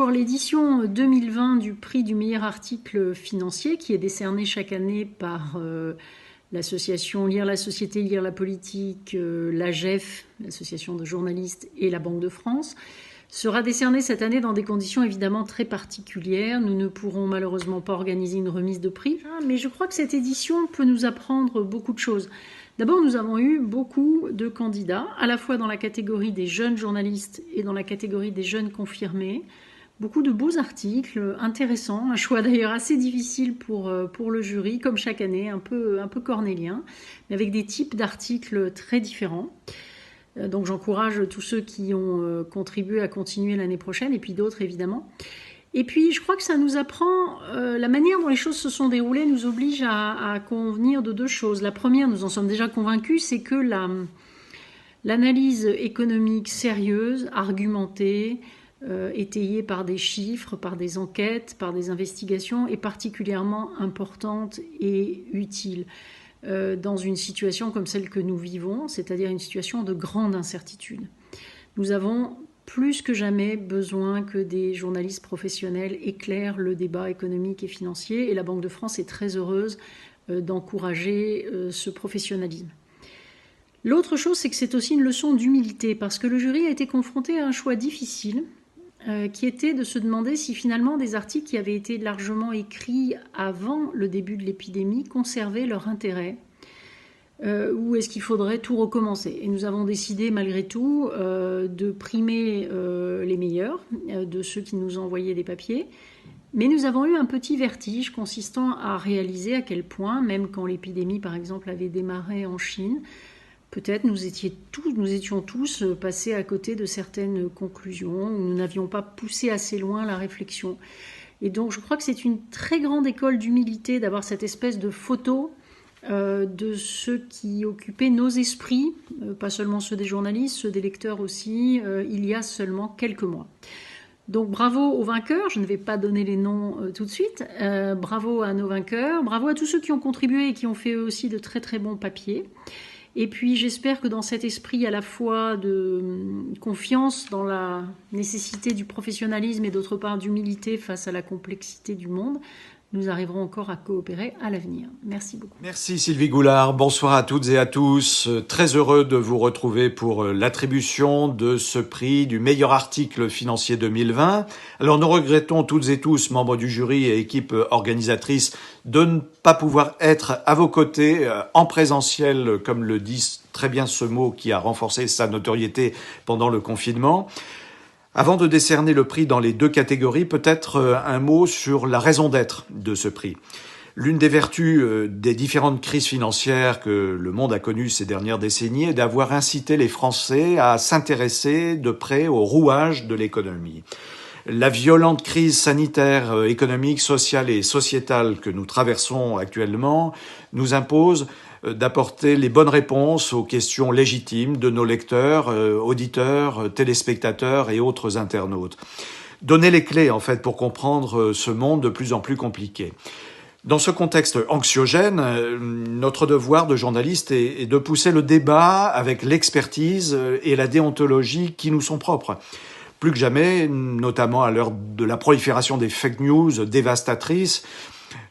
d'abord l'édition 2020 du prix du meilleur article financier qui est décerné chaque année par l'association Lire la Société, Lire la Politique, l'AGEF, l'association de journalistes, et la Banque de France, sera décerné cette année dans des conditions évidemment très particulières. Nous ne pourrons malheureusement pas organiser une remise de prix, mais je crois que cette édition peut nous apprendre beaucoup de choses. D'abord, nous avons eu beaucoup de candidats, à la fois dans la catégorie des jeunes journalistes et dans la catégorie des jeunes confirmés. Beaucoup de beaux articles, intéressants, un choix d'ailleurs assez difficile pour le jury, comme chaque année, un peu cornélien, mais avec des types d'articles très différents. Donc j'encourage tous ceux qui ont contribué à continuer l'année prochaine, et puis d'autres évidemment. Et puis je crois que ça nous apprend, la manière dont les choses se sont déroulées nous oblige à convenir de deux choses. La première, nous en sommes déjà convaincus, c'est que l'analyse économique sérieuse, argumentée, étayée par des chiffres, par des enquêtes, par des investigations, est particulièrement importante et utile dans une situation comme celle que nous vivons, c'est-à-dire une situation de grande incertitude. Nous avons plus que jamais besoin que des journalistes professionnels éclairent le débat économique et financier, et la Banque de France est très heureuse d'encourager ce professionnalisme. L'autre chose, c'est que c'est aussi une leçon d'humilité, parce que le jury a été confronté à un choix difficile, qui était de se demander si finalement des articles qui avaient été largement écrits avant le début de l'épidémie conservaient leur intérêt, ou est-ce qu'il faudrait tout recommencer. Et nous avons décidé malgré tout de primer les meilleurs, de ceux qui nous ont envoyé des papiers. Mais nous avons eu un petit vertige consistant à réaliser à quel point, même quand l'épidémie par exemple avait démarré en Chine, peut-être nous étions tous passés à côté de certaines conclusions, nous n'avions pas poussé assez loin la réflexion. Et donc je crois que c'est une très grande école d'humilité d'avoir cette espèce de photo de ceux qui occupaient nos esprits, pas seulement ceux des journalistes, ceux des lecteurs aussi, il y a seulement quelques mois. Donc bravo aux vainqueurs, je ne vais pas donner les noms tout de suite, bravo à nos vainqueurs, bravo à tous ceux qui ont contribué et qui ont fait eux aussi de très très bons papiers. Et puis j'espère que dans cet esprit à la fois de confiance dans la nécessité du professionnalisme et d'autre part d'humilité face à la complexité du monde, nous arriverons encore à coopérer à l'avenir. Merci beaucoup. Merci Sylvie Goulard. Bonsoir à toutes et à tous. Très heureux de vous retrouver pour l'attribution de ce prix du meilleur article financier 2020. Alors nous regrettons toutes et tous, membres du jury et équipe organisatrice, de ne pas pouvoir être à vos côtés en présentiel, comme le dit très bien ce mot qui a renforcé sa notoriété pendant le confinement. Avant de décerner le prix dans les deux catégories, peut-être un mot sur la raison d'être de ce prix. L'une des vertus des différentes crises financières que le monde a connues ces dernières décennies est d'avoir incité les Français à s'intéresser de près au rouage de l'économie. La violente crise sanitaire, économique, sociale et sociétale que nous traversons actuellement nous impose d'apporter les bonnes réponses aux questions légitimes de nos lecteurs, auditeurs, téléspectateurs et autres internautes. Donner les clés, en fait, pour comprendre ce monde de plus en plus compliqué. Dans ce contexte anxiogène, notre devoir de journaliste est de pousser le débat avec l'expertise et la déontologie qui nous sont propres. Plus que jamais, notamment à l'heure de la prolifération des fake news dévastatrices,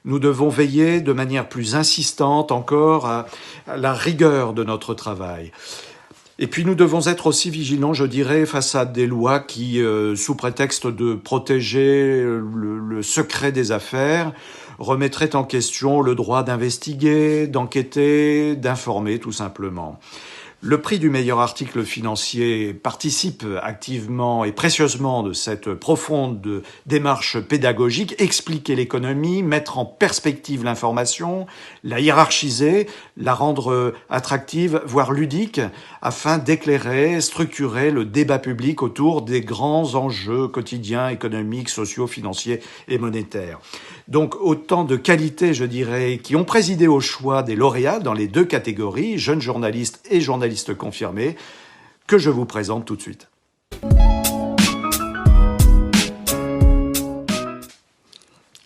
nous devons veiller de manière plus insistante encore à la rigueur de notre travail. Et puis nous devons être aussi vigilants, je dirais, face à des lois qui, sous prétexte de protéger le secret des affaires, remettraient en question le droit d'investiguer, d'enquêter, d'informer tout simplement. Le prix du meilleur article financier participe activement et précieusement de cette profonde démarche pédagogique, expliquer l'économie, mettre en perspective l'information, la hiérarchiser, la rendre attractive, voire ludique, afin d'éclairer, structurer le débat public autour des grands enjeux quotidiens, économiques, sociaux, financiers et monétaires. Donc autant de qualités, je dirais, qui ont présidé au choix des lauréats dans les deux catégories, jeunes journalistes et journalistes confirmés, que je vous présente tout de suite.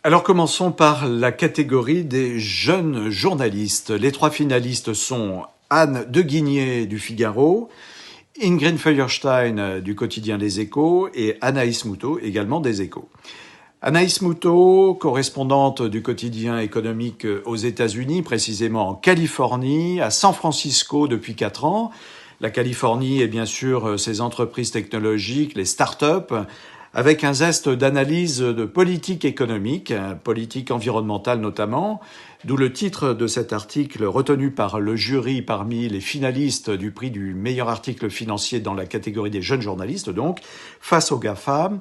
Alors commençons par la catégorie des jeunes journalistes. Les trois finalistes sont Anne de Guigné du Figaro, Ingrid Feuerstein du quotidien Les Échos et Anaïs Moutot également des Échos. Anaïs Moutot, correspondante du quotidien économique aux États-Unis, précisément en Californie, à San Francisco depuis 4 ans. La Californie est bien sûr ses entreprises technologiques, les start-up, avec un zeste d'analyse de politique économique, politique environnementale notamment, d'où le titre de cet article retenu par le jury parmi les finalistes du prix du meilleur article financier dans la catégorie des jeunes journalistes, donc, face aux GAFAM,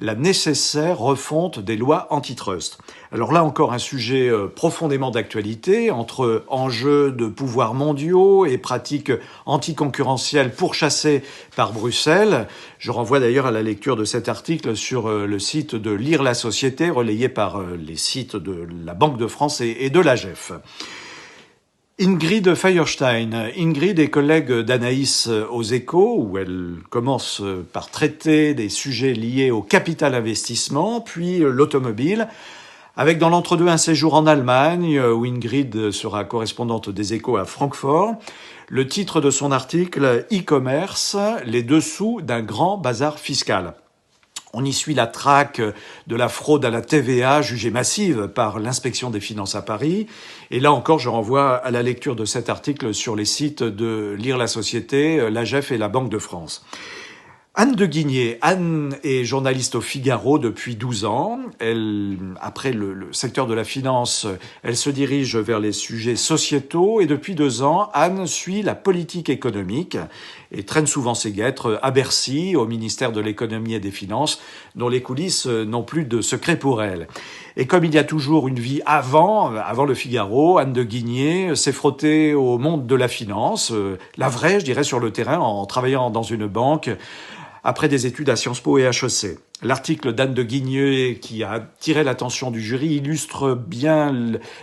la nécessaire refonte des lois antitrust. Alors là encore un sujet profondément d'actualité entre enjeux de pouvoirs mondiaux et pratiques anticoncurrentielles pourchassées par Bruxelles. Je renvoie d'ailleurs à la lecture de cet article sur le site de Lire la Société, relayé par les sites de la Banque de France et de l'AGEF. Ingrid Feuerstein. Ingrid est collègue d'Anaïs aux Échos, où elle commence par traiter des sujets liés au capital investissement, puis l'automobile, avec dans l'entre-deux un séjour en Allemagne, où Ingrid sera correspondante des Échos à Francfort. Le titre de son article, E-commerce, les dessous d'un grand bazar fiscal. On y suit la traque de la fraude à la TVA jugée massive par l'inspection des finances à Paris. Et là encore, je renvoie à la lecture de cet article sur les sites de Lire la Société, l'AGEF et la Banque de France. Anne de Guigné. Anne est journaliste au Figaro depuis 12 ans. Après le secteur de la finance, elle se dirige vers les sujets sociétaux et depuis 2 ans, Anne suit la politique économique et traîne souvent ses guêtres à Bercy, au ministère de l'économie et des finances, dont les coulisses n'ont plus de secret pour elle. Et comme il y a toujours une vie avant le Figaro, Anne de Guigné s'est frottée au monde de la finance, la vraie, je dirais, sur le terrain, en travaillant dans une banque, après des études à Sciences Po et HEC. L'article d'Anne de Guigné, qui a attiré l'attention du jury, illustre bien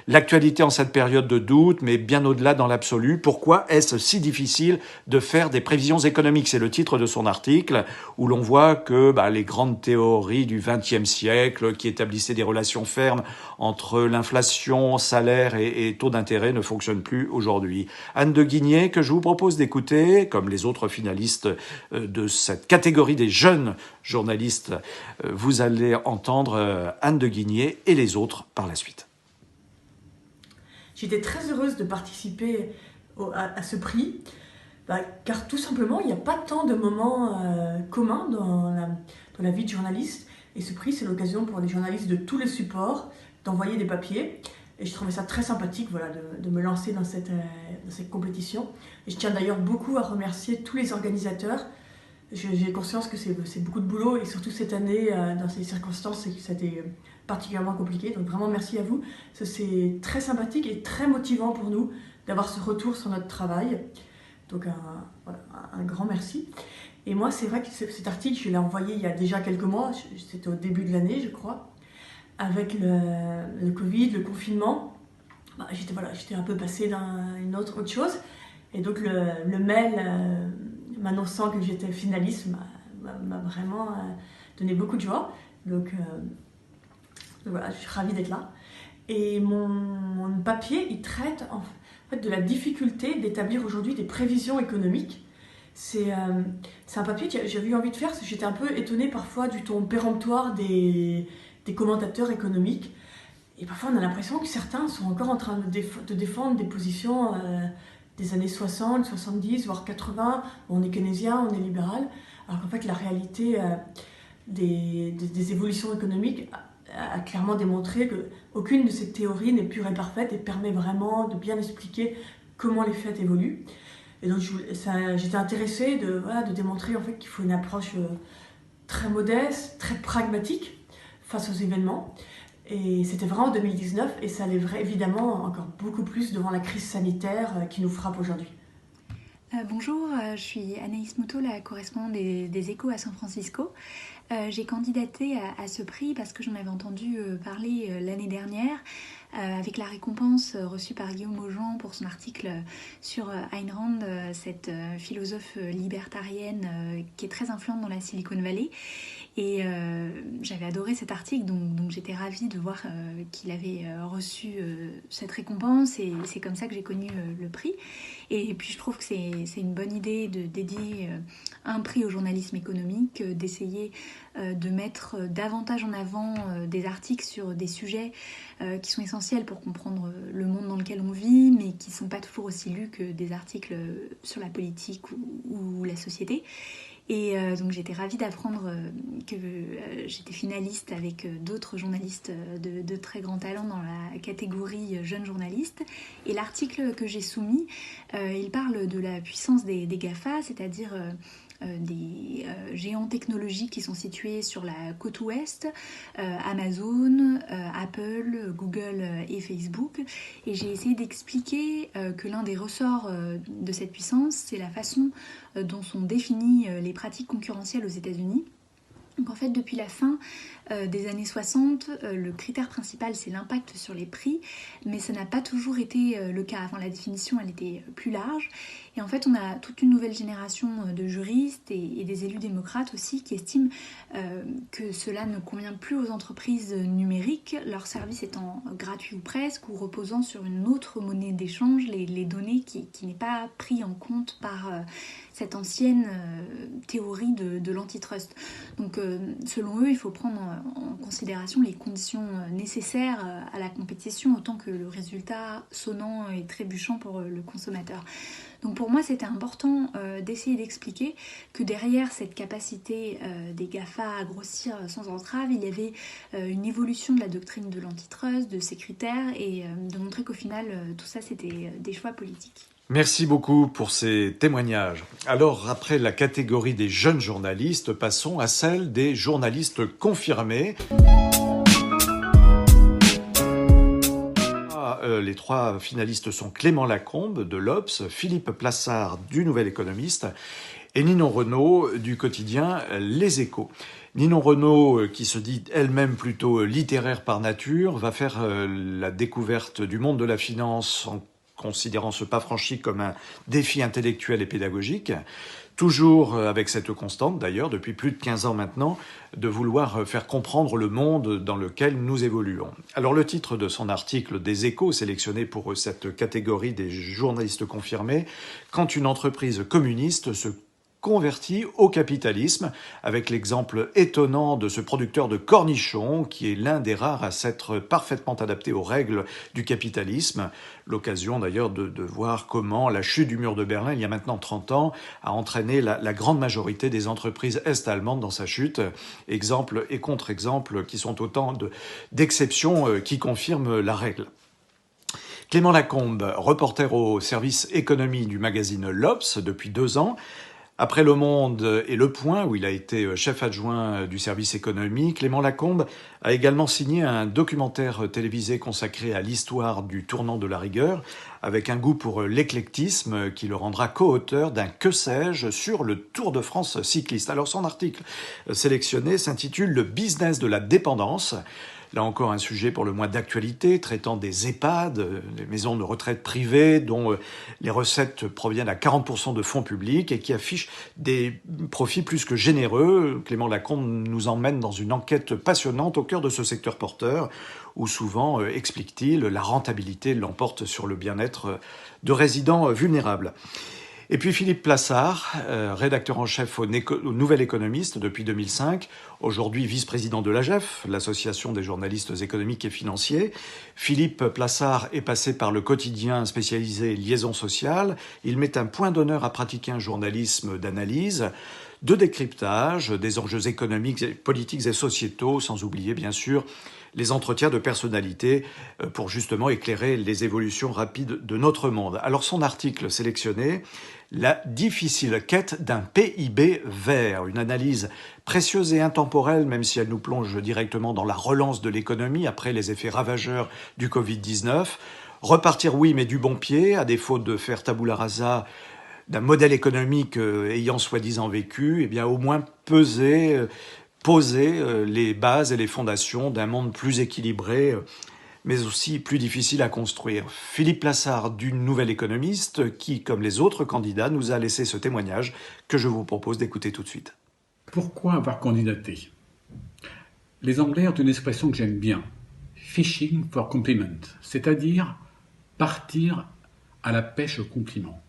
l'actualité en cette période de doute, mais bien au-delà dans l'absolu. Pourquoi est-ce si difficile de faire des prévisions économiques? C'est le titre de son article, où l'on voit que les grandes théories du XXe siècle, qui établissaient des relations fermes entre l'inflation, salaire et taux d'intérêt, ne fonctionnent plus aujourd'hui. Anne de Guigné, que je vous propose d'écouter, comme les autres finalistes de cette catégorie des jeunes journalistes, vous allez entendre Anne de Guigné et les autres par la suite. J'étais très heureuse de participer à ce prix, car tout simplement, il n'y a pas tant de moments communs dans la vie de journaliste. Et ce prix, c'est l'occasion pour les journalistes de tous les supports d'envoyer des papiers. Et je trouvais ça très sympathique de me lancer dans cette compétition. Et je tiens d'ailleurs beaucoup à remercier tous les organisateurs. J'ai conscience que c'est beaucoup de boulot et surtout cette année, dans ces circonstances, ça a été particulièrement compliqué. Donc vraiment merci à vous. C'est très sympathique et très motivant pour nous d'avoir ce retour sur notre travail. Donc un grand merci. Et moi, c'est vrai que cet article, je l'ai envoyé il y a déjà quelques mois. C'était au début de l'année, je crois. Avec le Covid, le confinement, j'étais un peu passée dans une autre chose. Et donc le mail m'annonçant que j'étais finaliste m'a vraiment donné beaucoup de joie. Donc voilà, je suis ravie d'être là. Et mon papier, il traite en fait de la difficulté d'établir aujourd'hui des prévisions économiques. C'est un papier que j'avais eu envie de faire parce que j'étais un peu étonnée parfois du ton péremptoire des commentateurs économiques. Et parfois on a l'impression que certains sont encore en train de défendre des positions des années 60, 70, voire 80, où on est keynésien, on est libéral, alors qu'en fait la réalité des évolutions économiques a clairement démontré qu'aucune de ces théories n'est pure et parfaite et permet vraiment de bien expliquer comment les faits évoluent. Et donc j'étais intéressée de démontrer en fait qu'il faut une approche très modeste, très pragmatique face aux événements. Et c'était vraiment en 2019 et ça l'est évidemment encore beaucoup plus devant la crise sanitaire qui nous frappe aujourd'hui. Bonjour, je suis Anaïs Moutot, la correspondante des Échos à San Francisco. J'ai candidaté à ce prix parce que j'en avais entendu parler l'année dernière avec la récompense reçue par Guillaume Aujean pour son article sur Ayn Rand, cette philosophe libertarienne qui est très influente dans la Silicon Valley. Et j'avais adoré cet article, donc j'étais ravie de voir qu'il avait reçu cette récompense, et c'est comme ça que j'ai connu le prix. Et puis je trouve que c'est une bonne idée de dédier un prix au journalisme économique, d'essayer de mettre davantage en avant des articles sur des sujets qui sont essentiels pour comprendre le monde dans lequel on vit, mais qui ne sont pas toujours aussi lus que des articles sur la politique ou la société. Et donc j'étais ravie d'apprendre que j'étais finaliste avec d'autres journalistes de très grand talent dans la catégorie jeunes journalistes. Et l'article que j'ai soumis, il parle de la puissance des GAFA, c'est-à-dire des géants technologiques qui sont situés sur la côte ouest, Amazon, Apple, Google et Facebook. Et j'ai essayé d'expliquer que l'un des ressorts de cette puissance, c'est la façon dont sont définies les pratiques concurrentielles aux États-Unis. Donc en fait, depuis la fin des années 60, le critère principal, c'est l'impact sur les prix, mais ça n'a pas toujours été le cas. Avant, la définition, elle était plus large. Et en fait, on a toute une nouvelle génération de juristes et des élus démocrates aussi qui estiment que cela ne convient plus aux entreprises numériques, leurs services étant gratuits ou presque, ou reposant sur une autre monnaie d'échange, les données qui n'est pas pris en compte par cette ancienne théorie de l'antitrust. Donc selon eux, il faut prendre en considération les conditions nécessaires à la compétition, autant que le résultat sonnant et trébuchant pour le consommateur. Donc pour moi, c'était important d'essayer d'expliquer que derrière cette capacité des GAFA à grossir sans entrave, il y avait une évolution de la doctrine de l'antitrust, de ses critères, et de montrer qu'au final, tout ça, c'était des choix politiques. Merci beaucoup pour ces témoignages. Alors, après la catégorie des jeunes journalistes, passons à celle des journalistes confirmés. Les trois finalistes sont Clément Lacombe de l'Obs, Philippe Plassard du Nouvel Économiste et Ninon Renaud du quotidien Les Échos. Ninon Renaud, qui se dit elle-même plutôt littéraire par nature, va faire la découverte du monde de la finance en considérant ce pas franchi comme un défi intellectuel et pédagogique, toujours avec cette constante d'ailleurs, depuis plus de 15 ans maintenant, de vouloir faire comprendre le monde dans lequel nous évoluons. Alors le titre de son article des Échos, sélectionné pour cette catégorie des journalistes confirmés, « Quand une entreprise communiste se converti au capitalisme, avec l'exemple étonnant de ce producteur de cornichons qui est l'un des rares à s'être parfaitement adapté aux règles du capitalisme. L'occasion d'ailleurs de voir comment la chute du mur de Berlin, il y a maintenant 30 ans, a entraîné la grande majorité des entreprises est-allemandes dans sa chute. Exemples et contre-exemples qui sont autant d'exceptions qui confirment la règle. Clément Lacombe, reporter au service économie du magazine L'Obs depuis 2 ans, après Le Monde et Le Point, où il a été chef adjoint du service économie, Clément Lacombe a également signé un documentaire télévisé consacré à l'histoire du tournant de la rigueur, avec un goût pour l'éclectisme qui le rendra co-auteur d'un Que sais-je sur le Tour de France cycliste. Alors son article sélectionné s'intitule « Le business de la dépendance ». Là encore, un sujet pour le moins d'actualité, traitant des EHPAD, des maisons de retraite privées, dont les recettes proviennent à 40% de fonds publics et qui affichent des profits plus que généreux. Clément Lacombe nous emmène dans une enquête passionnante au cœur de ce secteur porteur, où souvent, explique-t-il, la rentabilité l'emporte sur le bien-être de résidents vulnérables. Et puis Philippe Plassard, rédacteur en chef au Nouvel Économiste depuis 2005, aujourd'hui vice-président de l'AGEF, l'Association des journalistes économiques et financiers. Philippe Plassard est passé par le quotidien spécialisé Liaison sociale. Il met un point d'honneur à pratiquer un journalisme d'analyse, de décryptage des enjeux économiques, politiques et sociétaux, sans oublier bien sûr les entretiens de personnalité pour justement éclairer les évolutions rapides de notre monde. Alors son article sélectionné, La difficile quête d'un PIB vert, une analyse précieuse et intemporelle, même si elle nous plonge directement dans la relance de l'économie après les effets ravageurs du Covid-19. Repartir oui, mais du bon pied, à défaut de faire tabula rasa d'un modèle économique ayant soi-disant vécu, eh bien au moins peser poser les bases et les fondations d'un monde plus équilibré, mais aussi plus difficile à construire. Philippe Plassard, du Nouvel Économiste, qui, comme les autres candidats, nous a laissé ce témoignage que je vous propose d'écouter tout de suite. Pourquoi avoir candidaté ? Les Anglais ont une expression que j'aime bien, fishing for compliment, c'est-à-dire partir à la pêche au compliment.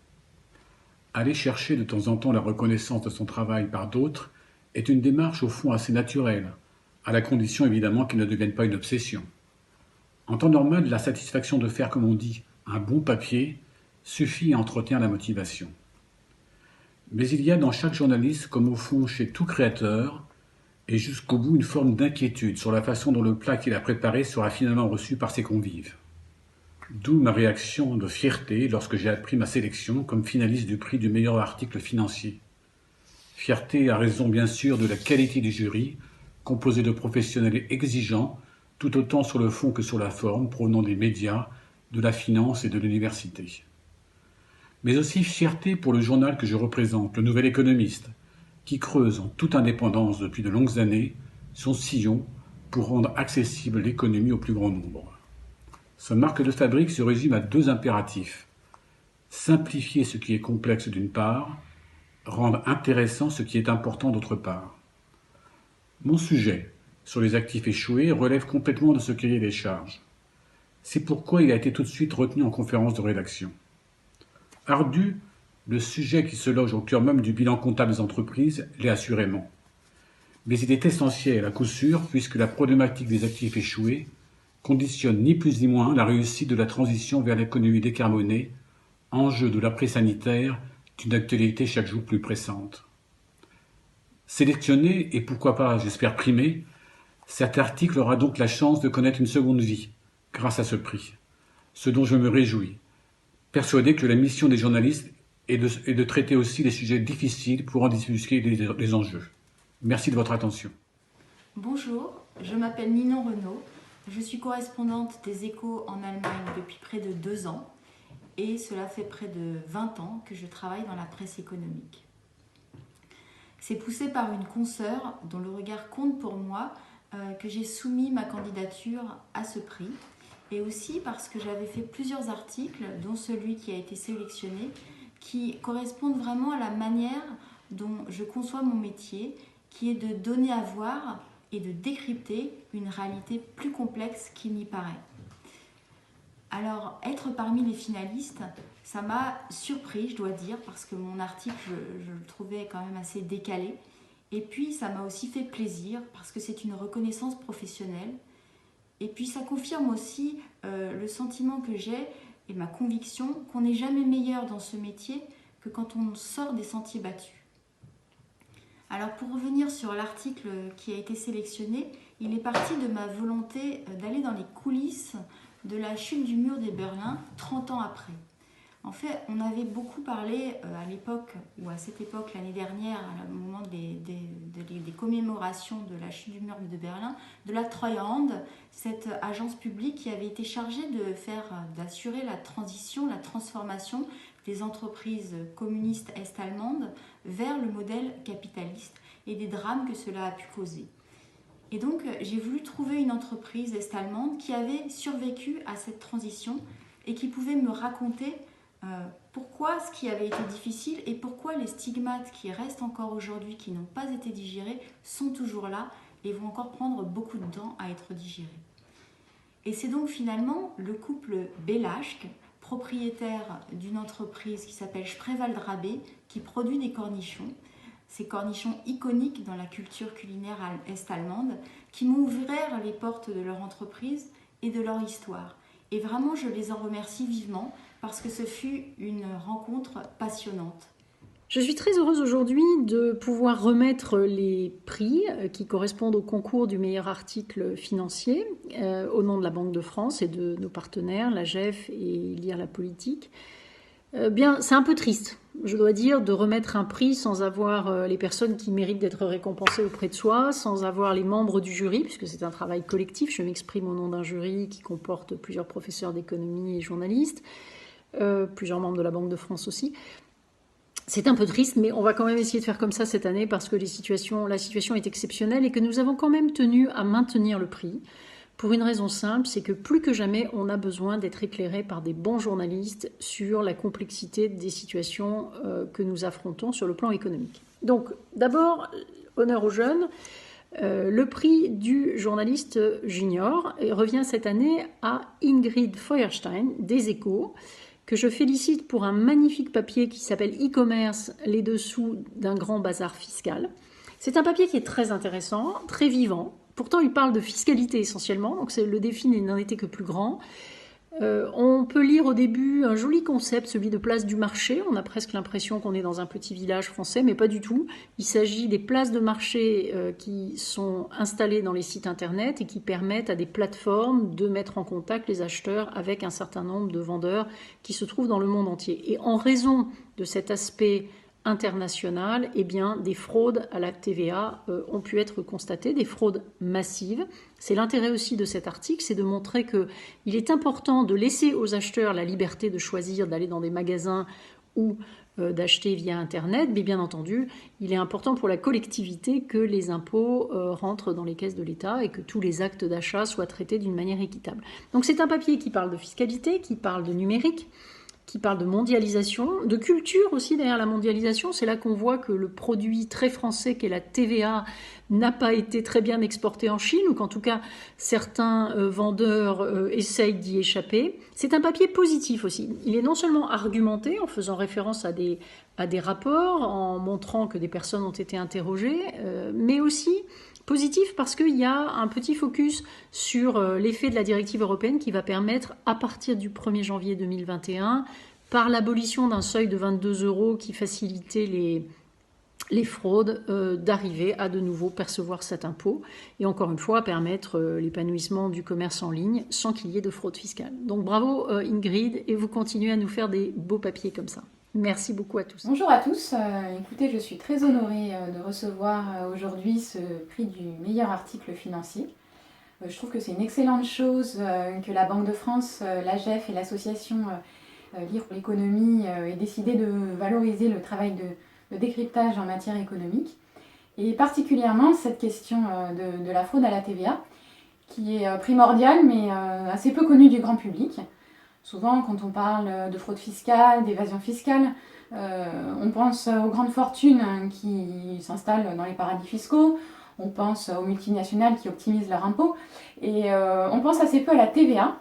Aller chercher de temps en temps la reconnaissance de son travail par d'autres est une démarche au fond assez naturelle, à la condition évidemment qu'elle ne devienne pas une obsession. En temps normal, la satisfaction de faire, comme on dit, un bon papier suffit à entretenir la motivation. Mais il y a dans chaque journaliste, comme au fond chez tout créateur, et jusqu'au bout une forme d'inquiétude sur la façon dont le plat qu'il a préparé sera finalement reçu par ses convives. D'où ma réaction de fierté lorsque j'ai appris ma sélection comme finaliste du prix du meilleur article financier. Fierté à raison bien sûr de la qualité du jury, composé de professionnels exigeants, tout autant sur le fond que sur la forme, provenant des médias, de la finance et de l'université. Mais aussi fierté pour le journal que je représente, le Nouvel Économiste, qui creuse en toute indépendance depuis de longues années son sillon pour rendre accessible l'économie au plus grand nombre. Sa marque de fabrique se résume à 2 impératifs. Simplifier ce qui est complexe d'une part, rendre intéressant ce qui est important d'autre part. Mon sujet, sur les actifs échoués, relève complètement de ce cahier des charges. C'est pourquoi il a été tout de suite retenu en conférence de rédaction. Ardu, le sujet qui se loge au cœur même du bilan comptable des entreprises l'est assurément. Mais il est essentiel à coup sûr puisque la problématique des actifs échoués conditionne ni plus ni moins la réussite de la transition vers l'économie décarbonée, enjeu de l'après-sanitaire d'une actualité chaque jour plus pressante. Sélectionné et pourquoi pas, j'espère primé, cet article aura donc la chance de connaître une seconde vie grâce à ce prix, ce dont je me réjouis, persuadé que la mission des journalistes est de traiter aussi les sujets difficiles pour en débusquer les enjeux. Merci de votre attention. Bonjour, je m'appelle Ninon Renaud, je suis correspondante des Échos en Allemagne depuis près de 2 ans et cela fait près de 20 ans que je travaille dans la presse économique. C'est poussé par une consoeur dont le regard compte pour moi que j'ai soumis ma candidature à ce prix et aussi parce que j'avais fait plusieurs articles, dont celui qui a été sélectionné, qui correspondent vraiment à la manière dont je conçois mon métier, qui est de donner à voir et de décrypter une réalité plus complexe qu'il n'y paraît. Alors, être parmi les finalistes, ça m'a surpris, je dois dire, parce que mon article, je le trouvais quand même assez décalé. Et puis, ça m'a aussi fait plaisir, parce que c'est une reconnaissance professionnelle. Et puis, ça confirme aussi le sentiment que j'ai et ma conviction qu'on n'est jamais meilleur dans ce métier que quand on sort des sentiers battus. Alors, pour revenir sur l'article qui a été sélectionné, il est parti de ma volonté d'aller dans les coulisses de la chute du mur de Berlin 30 ans après. En fait, on avait beaucoup parlé à l'époque, ou à cette époque l'année dernière, au moment des commémorations de la chute du mur de Berlin, de la Treuhand, cette agence publique qui avait été chargée d'assurer la transition, la transformation des entreprises communistes est-allemandes vers le modèle capitaliste et des drames que cela a pu causer. Et donc, j'ai voulu trouver une entreprise est-allemande qui avait survécu à cette transition et qui pouvait me raconter pourquoi ce qui avait été difficile et pourquoi les stigmates qui restent encore aujourd'hui, qui n'ont pas été digérés, sont toujours là et vont encore prendre beaucoup de temps à être digérés. Et c'est donc finalement le couple Belaschk, propriétaire d'une entreprise qui s'appelle Spreewald Rabé, qui produit des cornichons, ces cornichons iconiques dans la culture culinaire est-allemande, qui m'ont ouvert les portes de leur entreprise et de leur histoire. Et vraiment, je les en remercie vivement parce que ce fut une rencontre passionnante. Je suis très heureuse aujourd'hui de pouvoir remettre les prix qui correspondent au concours du meilleur article financier au nom de la Banque de France et de nos partenaires, l'AGEF et Lire la Politique. Bien, c'est un peu triste, je dois dire, de remettre un prix sans avoir les personnes qui méritent d'être récompensées auprès de soi, sans avoir les membres du jury, puisque c'est un travail collectif. Je m'exprime au nom d'un jury qui comporte plusieurs professeurs d'économie et journalistes, plusieurs membres de la Banque de France aussi. C'est un peu triste, mais on va quand même essayer de faire comme ça cette année parce que la situation est exceptionnelle et que nous avons quand même tenu à maintenir le prix. Pour une raison simple, c'est que plus que jamais, on a besoin d'être éclairé par des bons journalistes sur la complexité des situations que nous affrontons sur le plan économique. Donc, d'abord, honneur aux jeunes. Le prix du journaliste junior revient cette année à Ingrid Feuerstein des Échos, que je félicite pour un magnifique papier qui s'appelle E-commerce, les dessous d'un grand bazar fiscal. C'est un papier qui est très intéressant, très vivant. Pourtant, il parle de fiscalité essentiellement, donc le défi n'en était que plus grand. On peut lire au début un joli concept, celui de place du marché. On a presque l'impression qu'on est dans un petit village français, mais pas du tout. Il s'agit des places de marché qui sont installées dans les sites internet et qui permettent à des plateformes de mettre en contact les acheteurs avec un certain nombre de vendeurs qui se trouvent dans le monde entier. Et en raison de cet aspect international, eh bien, des fraudes à la TVA ont pu être constatées, des fraudes massives. C'est l'intérêt aussi de cet article, c'est de montrer qu'il est important de laisser aux acheteurs la liberté de choisir d'aller dans des magasins ou d'acheter via Internet, mais bien entendu, il est important pour la collectivité que les impôts rentrent dans les caisses de l'État et que tous les actes d'achat soient traités d'une manière équitable. Donc c'est un papier qui parle de fiscalité, qui parle de numérique, qui parle de mondialisation, de culture aussi derrière la mondialisation. C'est là qu'on voit que le produit très français qu'est la TVA n'a pas été très bien exporté en Chine, ou qu'en tout cas certains vendeurs essayent d'y échapper. C'est un papier positif aussi. Il est non seulement argumenté en faisant référence à des rapports, en montrant que des personnes ont été interrogées, mais aussi positif parce qu'il y a un petit focus sur l'effet de la directive européenne qui va permettre, à partir du 1er janvier 2021, par l'abolition d'un seuil de 22 € qui facilitait les fraudes, d'arriver à de nouveau percevoir cet impôt et encore une fois permettre l'épanouissement du commerce en ligne sans qu'il y ait de fraude fiscale. Donc bravo Ingrid, et vous continuez à nous faire des beaux papiers comme ça. Merci beaucoup à tous. Bonjour à tous. Écoutez, je suis très honorée de recevoir aujourd'hui ce prix du meilleur article financier. Je trouve que c'est une excellente chose que la Banque de France, l'AGEF et l'association Lire pour l'économie aient décidé de valoriser le travail de décryptage en matière économique. Et particulièrement cette question de la fraude à la TVA, qui est primordiale mais assez peu connue du grand public. Souvent, quand on parle de fraude fiscale, d'évasion fiscale, on pense aux grandes fortunes qui s'installent dans les paradis fiscaux, on pense aux multinationales qui optimisent leurs impôts, et on pense assez peu à la TVA,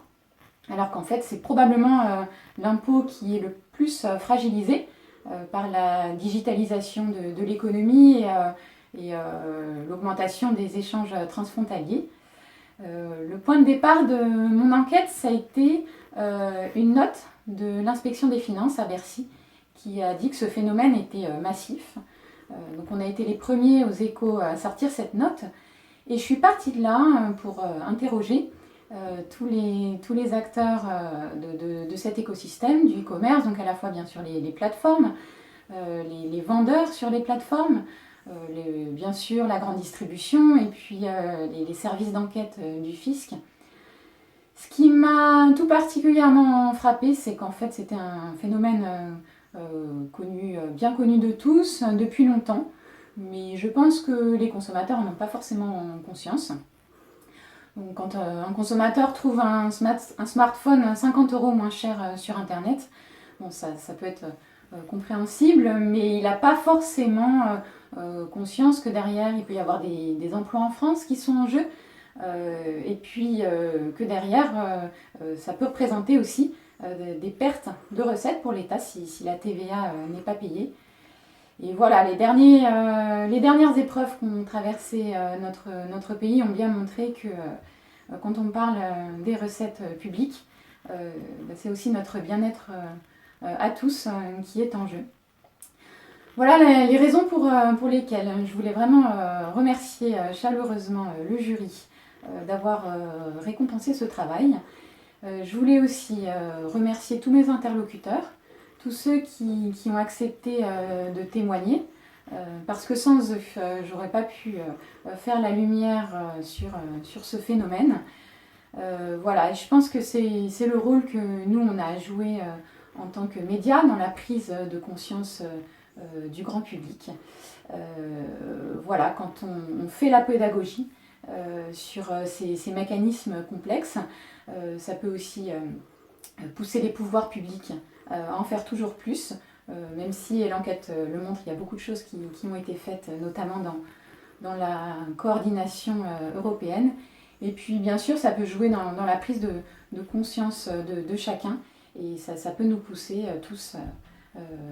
alors qu'en fait, c'est probablement l'impôt qui est le plus fragilisé par la digitalisation de l'économie et l'augmentation des échanges transfrontaliers. Le point de départ de mon enquête, ça a été une note de l'inspection des finances à Bercy qui a dit que ce phénomène était massif. Donc on a été les premiers aux Échos à sortir cette note et je suis partie de là pour interroger tous les acteurs de cet écosystème du e-commerce, donc à la fois bien sûr les plateformes, les vendeurs sur les plateformes, bien sûr la grande distribution et puis les services d'enquête du fisc. Ce qui m'a tout particulièrement frappé, c'est qu'en fait c'était un phénomène bien connu de tous depuis longtemps, mais je pense que les consommateurs n'en ont pas forcément conscience. Donc, quand un consommateur trouve un smartphone 50 € moins cher sur Internet, bon, ça peut être compréhensible, mais il n'a pas forcément conscience que derrière il peut y avoir des emplois en France qui sont en jeu. Et puis que derrière, ça peut représenter aussi des pertes de recettes pour l'État si la TVA n'est pas payée. Et voilà, les dernières épreuves qu'ont traversé notre pays ont bien montré que quand on parle des recettes publiques, c'est aussi notre bien-être à tous qui est en jeu. Voilà les raisons pour lesquelles je voulais vraiment remercier chaleureusement le jury d'avoir récompensé ce travail. Je voulais aussi remercier tous mes interlocuteurs, tous ceux qui ont accepté de témoigner, parce que sans eux, j'aurais pas pu faire la lumière sur ce phénomène. Voilà, et je pense que c'est le rôle que nous, on a joué en tant que médias dans la prise de conscience du grand public. Voilà, quand on fait la pédagogie sur ces mécanismes complexes, ça peut aussi pousser les pouvoirs publics à en faire toujours plus, même si l'enquête le montre, il y a beaucoup de choses qui ont été faites, notamment dans la coordination européenne. Et puis bien sûr, ça peut jouer dans la prise de conscience de chacun, et ça peut nous pousser tous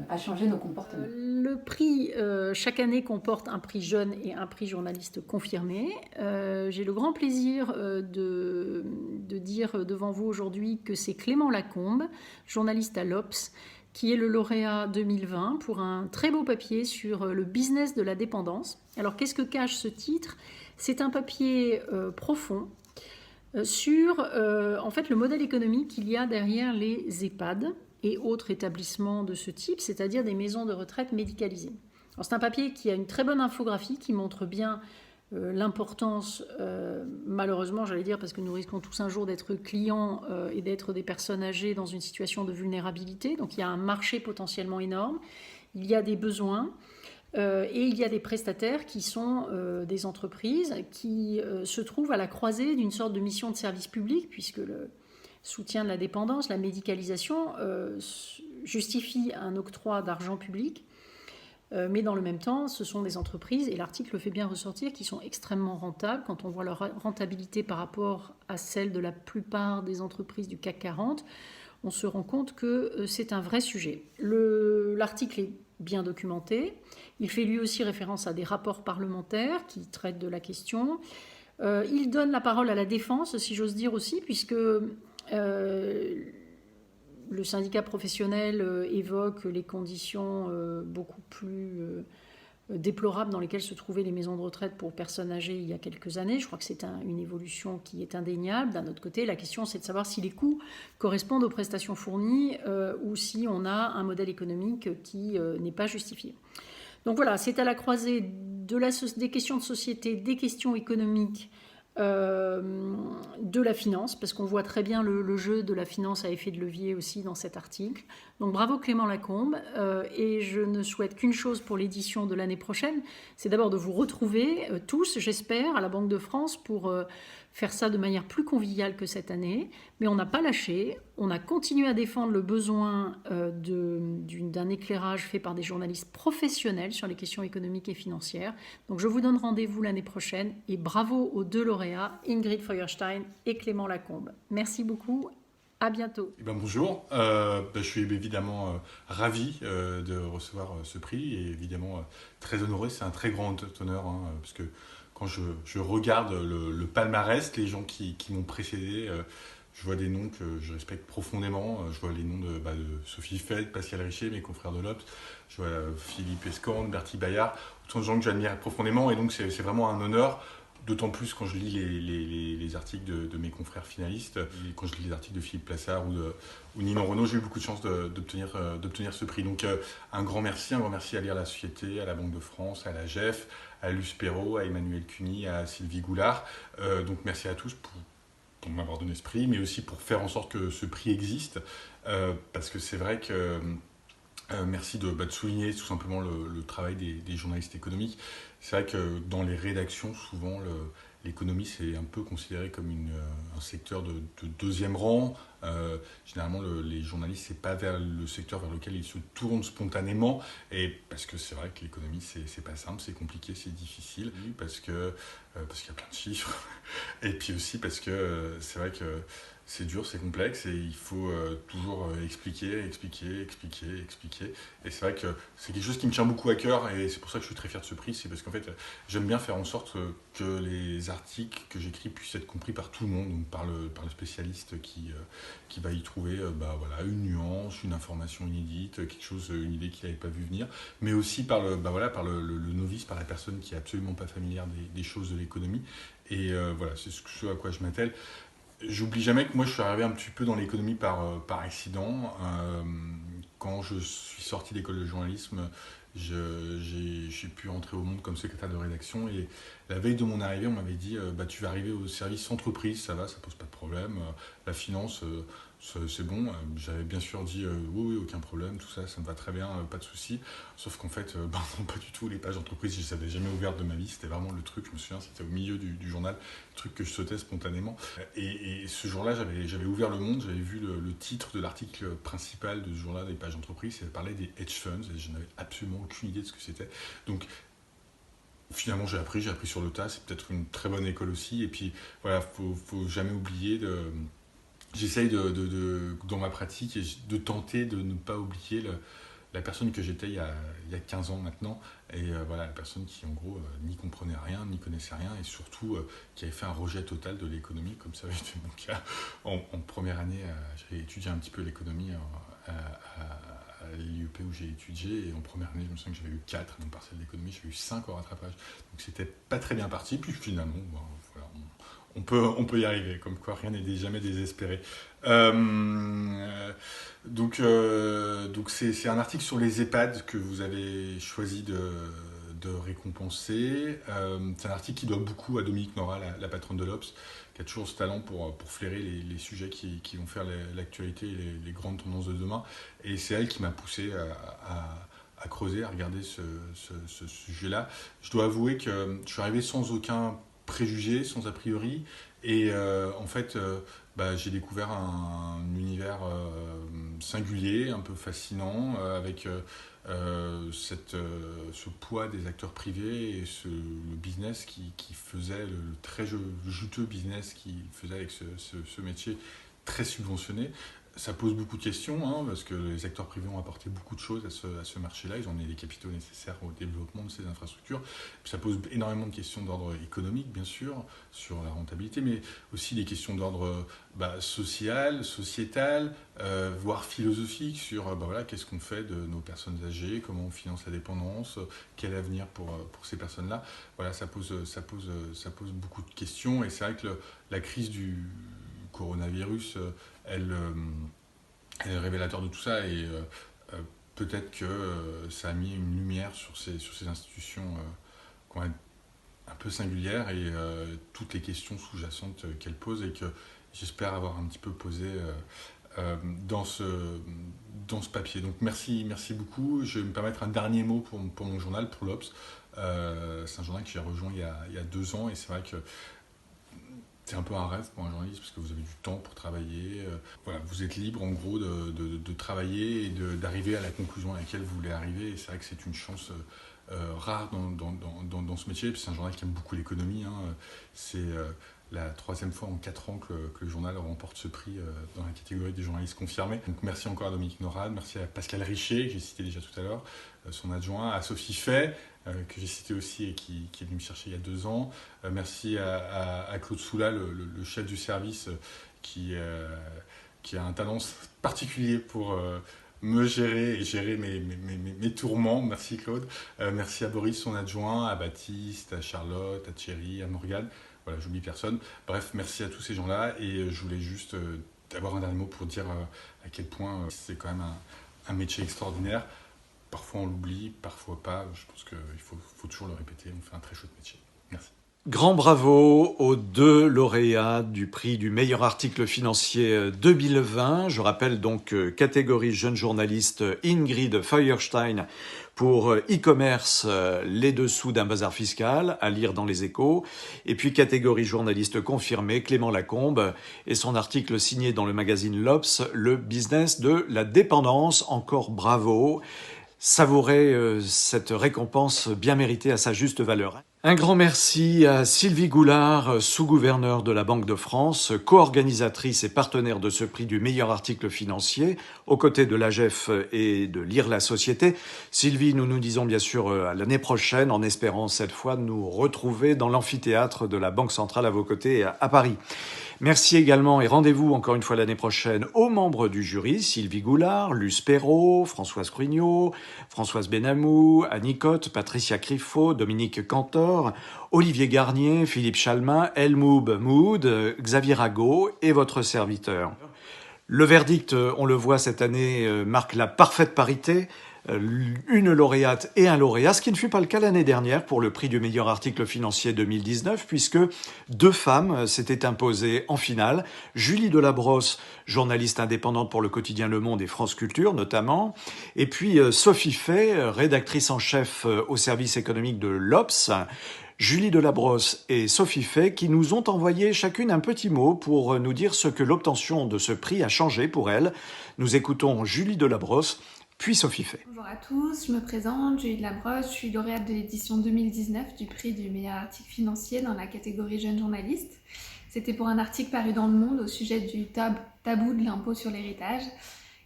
à changer nos comportements. Le prix, chaque année, comporte un prix jeune et un prix journaliste confirmé. J'ai le grand plaisir de dire devant vous aujourd'hui que c'est Clément Lacombe, journaliste à l'Obs, qui est le lauréat 2020 pour un très beau papier sur le business de la dépendance. Alors, qu'est-ce que cache ce titre ? C'est un papier profond sur en fait, le modèle économique qu'il y a derrière les EHPAD et autres établissements de ce type, c'est-à-dire des maisons de retraite médicalisées. Alors, c'est un papier qui a une très bonne infographie qui montre bien l'importance, malheureusement, j'allais dire, parce que nous risquons tous un jour d'être clients et d'être des personnes âgées dans une situation de vulnérabilité. Donc, il y a un marché potentiellement énorme, il y a des besoins et il y a des prestataires qui sont des entreprises qui se trouvent à la croisée d'une sorte de mission de service public, puisque le soutien de la dépendance, la médicalisation justifie un octroi d'argent public, mais dans le même temps, ce sont des entreprises, et l'article le fait bien ressortir, qui sont extrêmement rentables. Quand on voit leur rentabilité par rapport à celle de la plupart des entreprises du CAC 40, on se rend compte que c'est un vrai sujet. L'article est bien documenté. Il fait lui aussi référence à des rapports parlementaires qui traitent de la question. Il donne la parole à la défense, si j'ose dire aussi, puisque le syndicat professionnel évoque les conditions beaucoup plus déplorables dans lesquelles se trouvaient les maisons de retraite pour personnes âgées il y a quelques années. Je crois que c'est une évolution qui est indéniable. D'un autre côté, la question, c'est de savoir si les coûts correspondent aux prestations fournies ou si on a un modèle économique qui n'est pas justifié. Donc voilà, c'est à la croisée des questions de société, des questions économiques, de la finance, parce qu'on voit très bien le jeu de la finance à effet de levier aussi dans cet article. Donc bravo Clément Lacombe, et je ne souhaite qu'une chose pour l'édition de l'année prochaine, c'est d'abord de vous retrouver tous, j'espère, à la Banque de France pour faire ça de manière plus conviviale que cette année, mais on n'a pas lâché, on a continué à défendre le besoin d'un éclairage fait par des journalistes professionnels sur les questions économiques et financières. Donc je vous donne rendez-vous l'année prochaine, et bravo aux deux lauréats, Ingrid Feuerstein et Clément Lacombe. Merci beaucoup, à bientôt. Bonjour, je suis évidemment ravi de recevoir ce prix, et évidemment très honoré, c'est un très grand honneur, parce que quand je regarde le palmarès, les gens qui m'ont précédé, je vois des noms que je respecte profondément. Je vois les noms de Sophie Feld, Pascal Richer, mes confrères de l'Obs. Je vois Philippe Escorn, Bertie Bayard, autant de gens que j'admire profondément. Et donc c'est vraiment un honneur, d'autant plus quand je lis les articles de mes confrères finalistes, et quand je lis les articles de Philippe Plassard ou Ninon Renaud. J'ai eu beaucoup de chance d'obtenir ce prix. Donc un grand merci à Lire la Société, à la Banque de France, à la GEF, à Luce Perrault, à Emmanuel Cuny, à Sylvie Goulard. Donc merci à tous pour m'avoir donné ce prix, mais aussi pour faire en sorte que ce prix existe, parce que c'est vrai que merci de souligner tout simplement le travail des journalistes économiques. C'est vrai que dans les rédactions, souvent, l'économie, c'est un peu considéré comme un secteur de deuxième rang. Généralement, les journalistes, c'est pas vers le secteur vers lequel ils se tournent spontanément, et parce que c'est vrai que l'économie, c'est pas simple, c'est compliqué, c'est difficile, parce qu'il y a plein de chiffres, et puis aussi parce que c'est vrai que c'est dur, c'est complexe, et il faut toujours expliquer. Et c'est vrai que c'est quelque chose qui me tient beaucoup à cœur, et c'est pour ça que je suis très fier de ce prix. C'est parce qu'en fait, j'aime bien faire en sorte que les articles que j'écris puissent être compris par tout le monde, donc par le spécialiste qui va y trouver une nuance, une information inédite, une idée qu'il n'avait pas vu venir, mais aussi par le novice, par la personne qui n'est absolument pas familière des choses de l'économie. Et c'est ce à quoi je m'attelle. J'oublie jamais que moi je suis arrivé un petit peu dans l'économie par accident. Quand je suis sorti d'école de journalisme, j'ai pu entrer au monde comme secrétaire de rédaction, et la veille de mon arrivée, on m'avait dit tu vas arriver au service entreprise, ça va, ça pose pas de problème, la finance c'est bon. J'avais bien sûr dit oui, aucun problème, tout ça, ça me va très bien, pas de souci. Sauf qu'en fait, non, pas du tout. Les pages d'entreprise, je ne les avais jamais ouvertes de ma vie. C'était vraiment le truc, je me souviens, c'était au milieu du journal, le truc que je sautais spontanément. Et ce jour-là, j'avais ouvert Le Monde, j'avais vu le titre de l'article principal de ce journal des pages d'entreprise, ça parlait des hedge funds, et je n'avais absolument aucune idée de ce que c'était. Donc, finalement, j'ai appris sur le tas. C'est peut-être une très bonne école aussi. Et puis, voilà, faut jamais oublier de... J'essaye dans ma pratique, de tenter de ne pas oublier la personne que j'étais il y a 15 ans maintenant. Et voilà, la personne qui, en gros, n'y comprenait rien, n'y connaissait rien, et surtout qui avait fait un rejet total de l'économie, comme ça avait été mon cas. En première année, j'ai étudié un petit peu l'économie à l'IUP où j'ai étudié, et en première année, je me souviens que j'avais eu 4 dans le partiel d'économie, j'avais eu 5 au rattrapage. Donc c'était pas très bien parti, puis finalement, bon, voilà, on peut y arriver, comme quoi rien n'est jamais désespéré. Donc c'est un article sur les EHPAD que vous avez choisi de récompenser. C'est un article qui doit beaucoup à Dominique Nora, la patronne de l'Obs, qui a toujours ce talent pour flairer les sujets qui vont faire l'actualité et les grandes tendances de demain. Et c'est elle qui m'a poussé à creuser, à regarder ce sujet-là. Je dois avouer que je suis arrivé sans aucun préjugé, sans a priori, et en fait j'ai découvert un univers singulier, un peu fascinant, avec ce poids des acteurs privés et le business qui faisait, le très juteux business qui faisait avec ce métier très subventionné. Ça pose beaucoup de questions, parce que les acteurs privés ont apporté beaucoup de choses à ce marché-là. Ils ont mis les capitaux nécessaires au développement de ces infrastructures. Puis ça pose énormément de questions d'ordre économique, bien sûr, sur la rentabilité, mais aussi des questions d'ordre social, sociétal, voire philosophique, sur qu'est-ce qu'on fait de nos personnes âgées, comment on finance la dépendance, quel avenir pour ces personnes-là. Voilà, ça pose beaucoup de questions, et c'est vrai que la crise du coronavirus, elle est révélateur de tout ça, et peut-être que ça a mis une lumière sur ces institutions qui ont un peu singulières, et toutes les questions sous-jacentes qu'elles posent, et que j'espère avoir un petit peu posé dans ce papier. Donc merci beaucoup. Je vais me permettre un dernier mot pour mon journal, pour l'Obs. C'est un journal que j'ai rejoint il y a 2 ans, et c'est vrai que c'est un peu un rêve pour un journaliste, parce que vous avez du temps pour travailler. Voilà, vous êtes libre en gros de travailler et d'arriver à la conclusion à laquelle vous voulez arriver. Et c'est vrai que c'est une chance rare dans ce métier. Puis c'est un journal qui aime beaucoup l'économie. C'est la 3e fois en 4 ans que le journal remporte ce prix dans la catégorie des journalistes confirmés. Donc merci encore à Dominique Norad, merci à Pascal Richer, que j'ai cité déjà tout à l'heure, son adjoint, à Sophie Fay, que j'ai cité aussi et qui est venu me chercher il y a 2 ans. Merci à Claude Soula, le chef du service, qui a un talent particulier pour me gérer et gérer mes tourments. Merci Claude. Merci à Boris, son adjoint, à Baptiste, à Charlotte, à Thierry, à Morgane. Voilà, j'oublie personne. Bref, merci à tous ces gens-là, et je voulais juste avoir un dernier mot pour dire à quel point c'est quand même un métier extraordinaire. Parfois on l'oublie, parfois pas. Je pense qu'il faut toujours le répéter. On fait un très chouette métier. Merci. Grand bravo aux 2 lauréats du prix du meilleur article financier 2020. Je rappelle donc catégorie jeune journaliste Ingrid Feuerstein pour e-commerce, les dessous d'un bazar fiscal, à lire dans les Échos. Et puis catégorie journaliste confirmé, Clément Lacombe et son article signé dans le magazine l'Obs, le business de la dépendance. Encore bravo. Savourez cette récompense bien méritée à sa juste valeur. Un grand merci à Sylvie Goulard, sous-gouverneure de la Banque de France, co-organisatrice et partenaire de ce prix du meilleur article financier, aux côtés de l'AGEF et de Lire la Société. Sylvie, nous nous disons bien sûr à l'année prochaine, en espérant cette fois nous retrouver dans l'amphithéâtre de la Banque Centrale à vos côtés à Paris. Merci également et rendez-vous encore une fois l'année prochaine aux membres du jury, Sylvie Goulard, Luce Perrault, Françoise Cruignot, Françoise Benamou, Annie Cotte, Patricia Criffo, Dominique Cantor, Olivier Garnier, Philippe Chalmin, Elmoub Moud, Xavier Rago et votre serviteur. Le verdict, on le voit cette année, marque la parfaite parité. une lauréate et un lauréat, ce qui ne fut pas le cas l'année dernière pour le prix du meilleur article financier 2019, puisque 2 femmes s'étaient imposées en finale. Julie Delabrosse, journaliste indépendante pour le quotidien Le Monde et France Culture notamment, et puis Sophie Fay, rédactrice en chef au service économique de l'Obs. Julie Delabrosse et Sophie Fay qui nous ont envoyé chacune un petit mot pour nous dire ce que l'obtention de ce prix a changé pour elles. Nous écoutons Julie Delabrosse, puis Sophie Fay. Bonjour à tous, je me présente, Julie Delabrosse, je suis lauréate de l'édition 2019 du prix du meilleur article financier dans la catégorie jeune journaliste. C'était pour un article paru dans Le Monde au sujet du tabou de l'impôt sur l'héritage.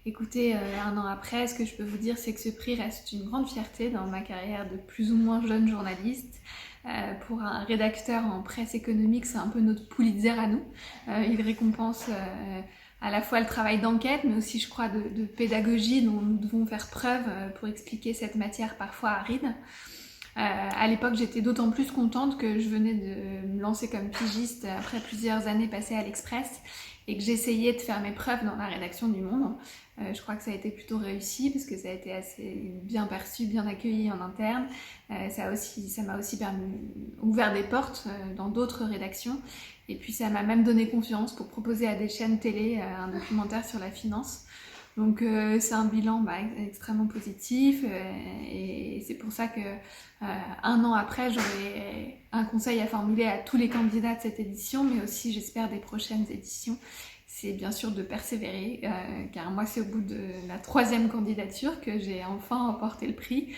Écoutez, 1 an après, ce que je peux vous dire, c'est que ce prix reste une grande fierté dans ma carrière de plus ou moins jeune journaliste. Pour un rédacteur en presse économique, c'est un peu notre Pulitzer à nous. Il récompense à la fois le travail d'enquête, mais aussi, je crois, de pédagogie dont nous devons faire preuve pour expliquer cette matière parfois aride. À l'époque, j'étais d'autant plus contente que je venais de me lancer comme pigiste après plusieurs années passées à l'Express et que j'essayais de faire mes preuves dans la rédaction du Monde. Je crois que ça a été plutôt réussi parce que ça a été assez bien perçu, bien accueilli en interne. Ça m'a aussi ouvert des portes dans d'autres rédactions. Et puis ça m'a même donné confiance pour proposer à des chaînes télé un documentaire sur la finance. Donc c'est un bilan extrêmement positif et c'est pour ça que 1 an après, j'aurai un conseil à formuler à tous les candidats de cette édition, mais aussi j'espère des prochaines éditions. C'est bien sûr de persévérer, car moi c'est au bout de la 3e candidature que j'ai enfin remporté le prix,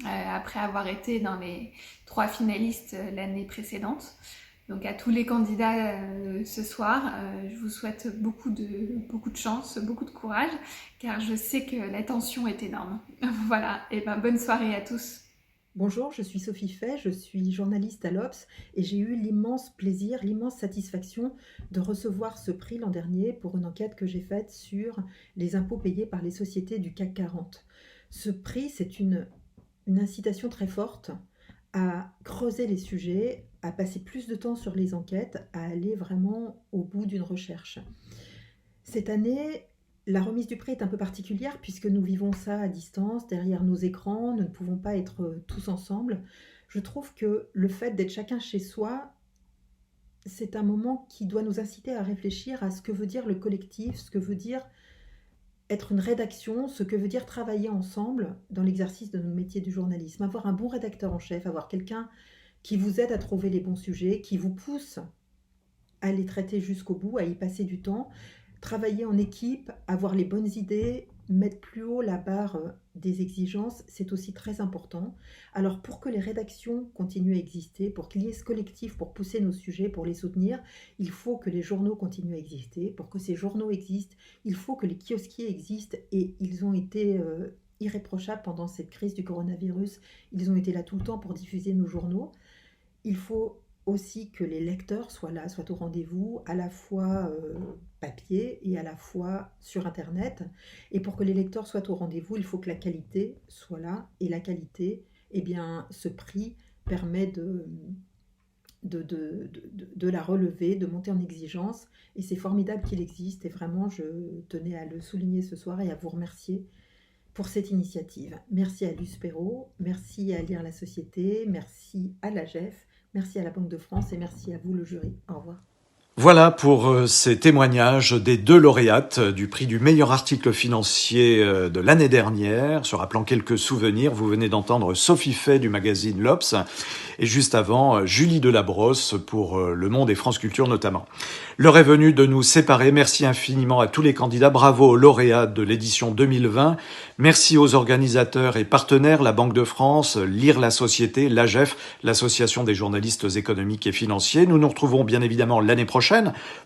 après avoir été dans les 3 finalistes l'année précédente. Donc à tous les candidats ce soir, je vous souhaite beaucoup de chance, beaucoup de courage, car je sais que l'attention est énorme. Voilà, et bonne soirée à tous. Bonjour, je suis Sophie Fay, je suis journaliste à l'Obs et j'ai eu l'immense plaisir, l'immense satisfaction de recevoir ce prix l'an dernier pour une enquête que j'ai faite sur les impôts payés par les sociétés du CAC 40. Ce prix, c'est une incitation très forte à creuser les sujets, à passer plus de temps sur les enquêtes, à aller vraiment au bout d'une recherche. Cette année, la remise du prix est un peu particulière puisque nous vivons ça à distance, derrière nos écrans, nous ne pouvons pas être tous ensemble. Je trouve que le fait d'être chacun chez soi, c'est un moment qui doit nous inciter à réfléchir à ce que veut dire le collectif, ce que veut dire être une rédaction, ce que veut dire travailler ensemble dans l'exercice de notre métier du journalisme. Avoir un bon rédacteur en chef, avoir quelqu'un qui vous aide à trouver les bons sujets, qui vous pousse à les traiter jusqu'au bout, à y passer du temps, travailler en équipe, avoir les bonnes idées, mettre plus haut la barre des exigences, c'est aussi très important. Alors pour que les rédactions continuent à exister, pour qu'il y ait ce collectif pour pousser nos sujets, pour les soutenir, il faut que les journaux continuent à exister. Pour que ces journaux existent, il faut que les kiosquiers existent et ils ont été irréprochables pendant cette crise du coronavirus. Ils ont été là tout le temps pour diffuser nos journaux. Il faut aussi que les lecteurs soient là, soient au rendez-vous, à la fois papier et à la fois sur Internet. Et pour que les lecteurs soient au rendez-vous, il faut que la qualité soit là. Et la qualité, eh bien, ce prix permet de la relever, de monter en exigence. Et c'est formidable qu'il existe. Et vraiment, je tenais à le souligner ce soir et à vous remercier pour cette initiative. Merci à Luce Perrault, merci à Lire la Société, merci à l'AGEF, merci à la Banque de France et merci à vous le jury. Au revoir. Voilà pour ces témoignages des 2 lauréates du prix du meilleur article financier de l'année dernière. Se rappelant quelques souvenirs, vous venez d'entendre Sophie Fay du magazine L'Obs et juste avant Julie Delabrosse pour Le Monde et France Culture notamment. L'heure est venue de nous séparer. Merci infiniment à tous les candidats. Bravo aux lauréats de l'édition 2020. Merci aux organisateurs et partenaires, la Banque de France, Lire la Société, l'AGEF, l'Association des journalistes économiques et financiers. Nous nous retrouvons bien évidemment l'année prochaine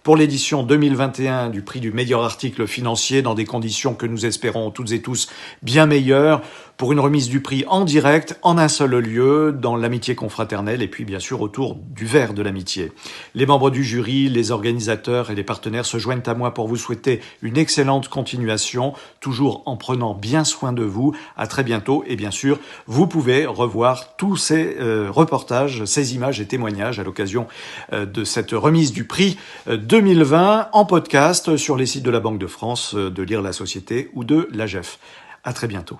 pour l'édition 2021 du prix du meilleur article financier dans des conditions que nous espérons toutes et tous bien meilleures pour une remise du prix en direct, en un seul lieu, dans l'amitié confraternelle et puis bien sûr autour du verre de l'amitié. Les membres du jury, les organisateurs et les partenaires se joignent à moi pour vous souhaiter une excellente continuation, toujours en prenant bien soin de vous. À très bientôt et bien sûr, vous pouvez revoir tous ces reportages, ces images et témoignages à l'occasion de cette remise du prix 2020 en podcast sur les sites de la Banque de France, de Lire la Société ou de l'AGEF. À très bientôt.